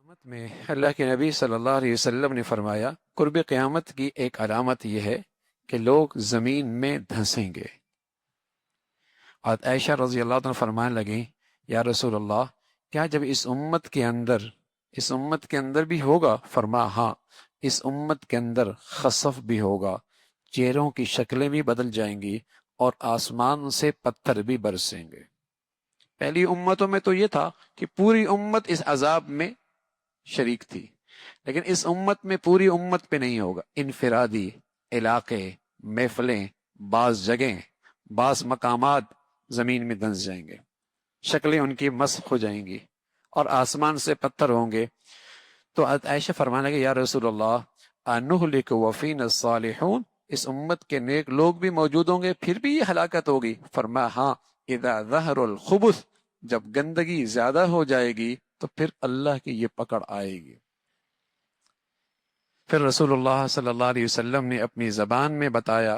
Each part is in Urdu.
قیامت میں اللہ کے نبی صلی اللہ علیہ وسلم نے فرمایا قرب قیامت کی ایک علامت یہ ہے کہ لوگ زمین میں دھنسیں گے۔ اور عائشہ رضی اللہ عنہ فرمانے لگیں یا رسول اللہ کیا جب اس امت کے اندر بھی ہوگا؟ فرما ہاں، اس امت کے اندر خسف بھی ہوگا، چہروں کی شکلیں بھی بدل جائیں گی اور آسمان سے پتھر بھی برسیں گے۔ پہلی امتوں میں تو یہ تھا کہ پوری امت اس عذاب میں شریک تھی، لیکن اس امت میں پوری امت پہ نہیں ہوگا، انفرادی علاقے، محفلیں، بعض جگہیں، بعض مقامات زمین میں دھنس جائیں گے، شکلیں ان کی مسخ ہو جائیں گی اور آسمان سے پتھر ہوں گے۔ تو عائشہ فرمانے لگے یا رسول اللہ انہلک وفینا الصالحون، اس امت کے نیک لوگ بھی موجود ہوں گے پھر بھی یہ ہلاکت ہوگی؟ فرمایا ہاں، اذا ظہر الخبث، جب گندگی زیادہ ہو جائے گی تو پھر اللہ کی یہ پکڑ آئے گی۔ پھر رسول اللہ صلی اللہ علیہ وسلم نے اپنی زبان میں بتایا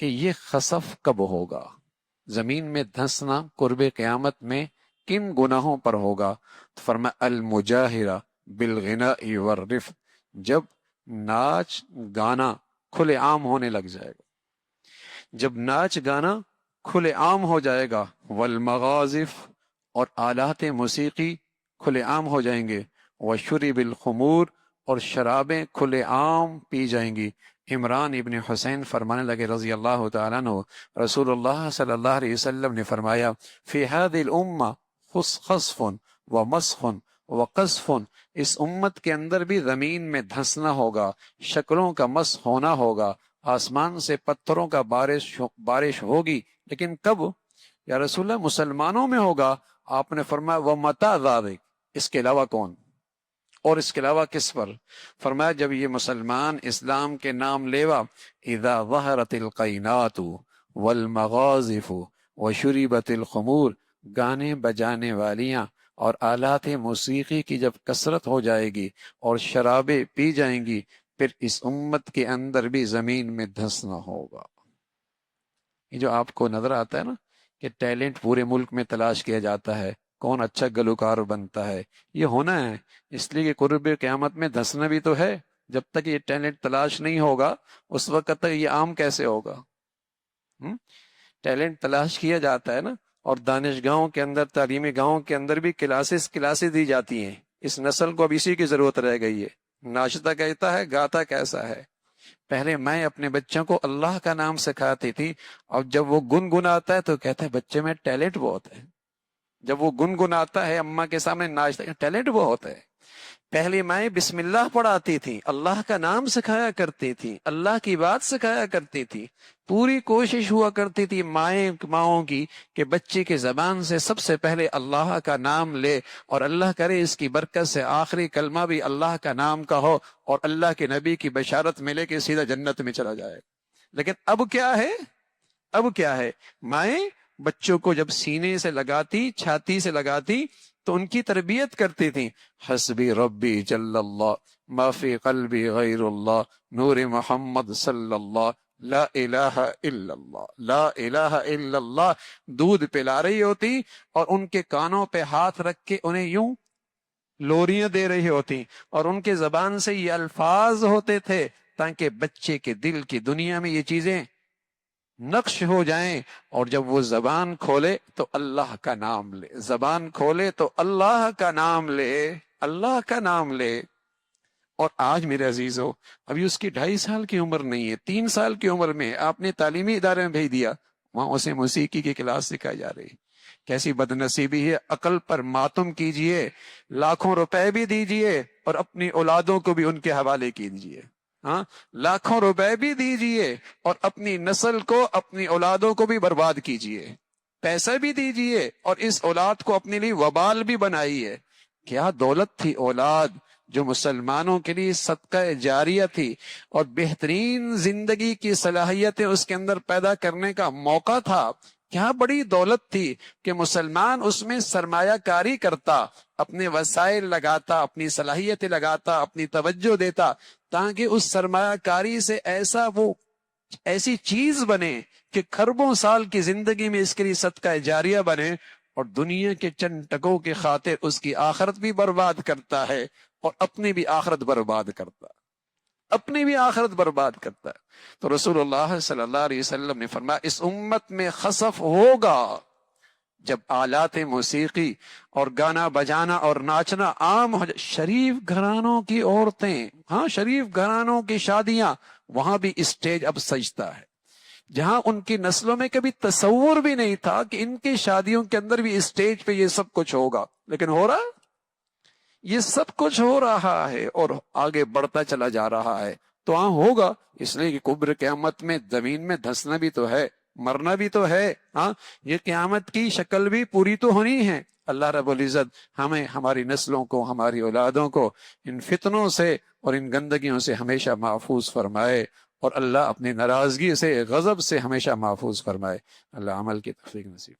کہ یہ خسف کب ہوگا، زمین میں دھنسنا قرب قیامت میں کن گناہوں پر ہوگا؟ تو فرمایا المجاہرہ بالغناء والرفث، جب ناچ گانا کھلے عام ہونے لگ جائے گا، جب ناچ گانا کھلے عام ہو جائے گا، والمغازف، اور آلات موسیقی کھلے عام ہو جائیں گے، وشرب الخمور، اور شرابیں کھلے عام پی جائیں گی۔ عمران ابن حسین فرمانے لگے رضی اللہ تعالیٰ عنہ، رسول اللہ صلی اللہ علیہ وسلم نے فرمایا فی هذه الامہ خسف ومسخ وقذف، اس امت کے اندر بھی زمین میں دھنسنا ہوگا، شکلوں کا مسخ ہونا ہوگا، آسمان سے پتھروں کا بارش ہوگی، لیکن کب یا رسول اللہ؟ مسلمانوں میں ہوگا۔ آپ نے فرمایا وَمَتَى ذَلِكَ، اس کے علاوہ کون، اور اس کے علاوہ کس پر؟ فرمایا جب یہ مسلمان اسلام کے نام لیوا، اذا ظہرت القینات والمغازف وشربت الخمور، گانے بجانے والیاں اور آلات موسیقی کی جب کثرت ہو جائے گی اور شرابیں پی جائیں گی، پھر اس امت کے اندر بھی زمین میں دھنسنا ہوگا۔ یہ جو آپ کو نظر آتا ہے نا کہ ٹیلنٹ پورے ملک میں تلاش کیا جاتا ہے، کون اچھا گلوکار بنتا ہے، یہ ہونا ہے اس لیے کہ قرب قیامت میں دھنسنا بھی تو ہے۔ جب تک یہ ٹیلنٹ تلاش نہیں ہوگا اس وقت تک یہ عام کیسے ہوگا؟ ٹیلنٹ تلاش کیا جاتا ہے نا، اور دانشگاہوں کے اندر، تعلیمی گاہوں کے اندر بھی کلاسز دی جاتی ہیں۔ اس نسل کو اب اسی کی ضرورت رہ گئی ہے، ناشتہ کہتا ہے گاتا کیسا ہے۔ پہلے میں اپنے بچوں کو اللہ کا نام سکھاتی تھی، اور جب وہ گنگناتا ہے تو کہتا ہے بچے میں ٹیلنٹ بہت ہے۔ جب وہ گنگناتا ہے اماں کے سامنے ناچتا، ٹیلنٹ بہت ہے۔ پہلی مائیں بسم اللہ پڑھاتی تھی، اللہ کا نام سکھایا کرتی تھی، اللہ کی بات سکھایا کرتی تھی، پوری کوشش ہوا کرتی تھی ماؤں کی کہ بچے کی زبان سے سب سے پہلے اللہ کا نام لے، اور اللہ کرے اس کی برکت سے آخری کلمہ بھی اللہ کا نام کا ہو، اور اللہ کے نبی کی بشارت ملے کہ سیدھا جنت میں چلا جائے۔ لیکن اب کیا ہے؟ مائیں بچوں کو جب سینے سے لگاتی، چھاتی سے لگاتی تو ان کی تربیت کرتی تھی، حسبی ربی جل اللہ ما فی قلبی غیر اللہ نور محمد صلی اللہ لا الہ الا اللہ لا الہ الا اللہ، دودھ پلا رہی ہوتی اور ان کے کانوں پہ ہاتھ رکھ کے انہیں یوں لوریاں دے رہی ہوتی، اور ان کے زبان سے یہ الفاظ ہوتے تھے تاکہ بچے کے دل کی دنیا میں یہ چیزیں نقش ہو جائیں، اور جب وہ زبان کھولے تو اللہ کا نام لے، زبان کھولے تو اللہ کا نام لے، اللہ کا نام لے۔ اور آج میرے عزیزو، ابھی اس کی 2.5 سال کی عمر نہیں ہے، 3 سال کی عمر میں آپ نے تعلیمی ادارے میں بھیج دیا، وہاں اسے موسیقی کی کلاس سکھائی جا رہی۔ کیسی بدنصیبی ہے، عقل پر ماتم کیجئے، لاکھوں روپے بھی دیجئے اور اپنی اولادوں کو بھی ان کے حوالے کیجئے۔ ہاں، لاکھوں روپے بھی دیجئے اور اپنی نسل کو، اپنی اولادوں کو بھی برباد کیجئے، پیسہ بھی دیجئے اور اس اولاد کو اپنے لیے وبال بھی بنائیے۔ کیا دولت تھی اولاد، جو مسلمانوں کے لیے صدقہ جاریہ تھی، اور بہترین زندگی کی صلاحیتیں اس کے اندر پیدا کرنے کا موقع تھا۔ کیا بڑی دولت تھی کہ مسلمان اس میں سرمایہ کاری کرتا، اپنے وسائل لگاتا، اپنی صلاحیتیں لگاتا، اپنی توجہ دیتا، تاکہ اس سرمایہ کاری سے ایسی چیز بنے کہ خربوں سال کی زندگی میں اس کے لیے صدقہ جاریہ بنے، اور دنیا کے چند ٹکوں کے خاطر اس کی آخرت بھی برباد کرتا ہے اور اپنی بھی آخرت برباد کرتا ہے، اپنی بھی آخرت برباد کرتا ہے۔ تو رسول اللہ صلی اللہ علیہ وسلم نے فرمایا اس امت میں خسف ہوگا جب آلات موسیقی اور گانا بجانا اور ناچنا عام ہو جائے۔ شریف گھرانوں کی عورتیں، ہاں شریف گھرانوں کی شادیاں، وہاں بھی اسٹیج اب سجتا ہے، جہاں ان کی نسلوں میں کبھی تصور بھی نہیں تھا کہ ان کی شادیوں کے اندر بھی اسٹیج پہ یہ سب کچھ ہوگا، لیکن ہو رہا، یہ سب کچھ ہو رہا ہے اور آگے بڑھتا چلا جا رہا ہے۔ تو ہاں ہوگا، اس لیے کہ قبر قیامت میں زمین میں دھنسنا بھی تو ہے، مرنا بھی تو ہے، ہاں یہ قیامت کی شکل بھی پوری تو ہونی ہے۔ اللہ رب العزت ہمیں، ہماری نسلوں کو، ہماری اولادوں کو ان فتنوں سے اور ان گندگیوں سے ہمیشہ محفوظ فرمائے، اور اللہ اپنی ناراضگی سے، غضب سے ہمیشہ محفوظ فرمائے۔ اللہ عمل کی توفیق نصیب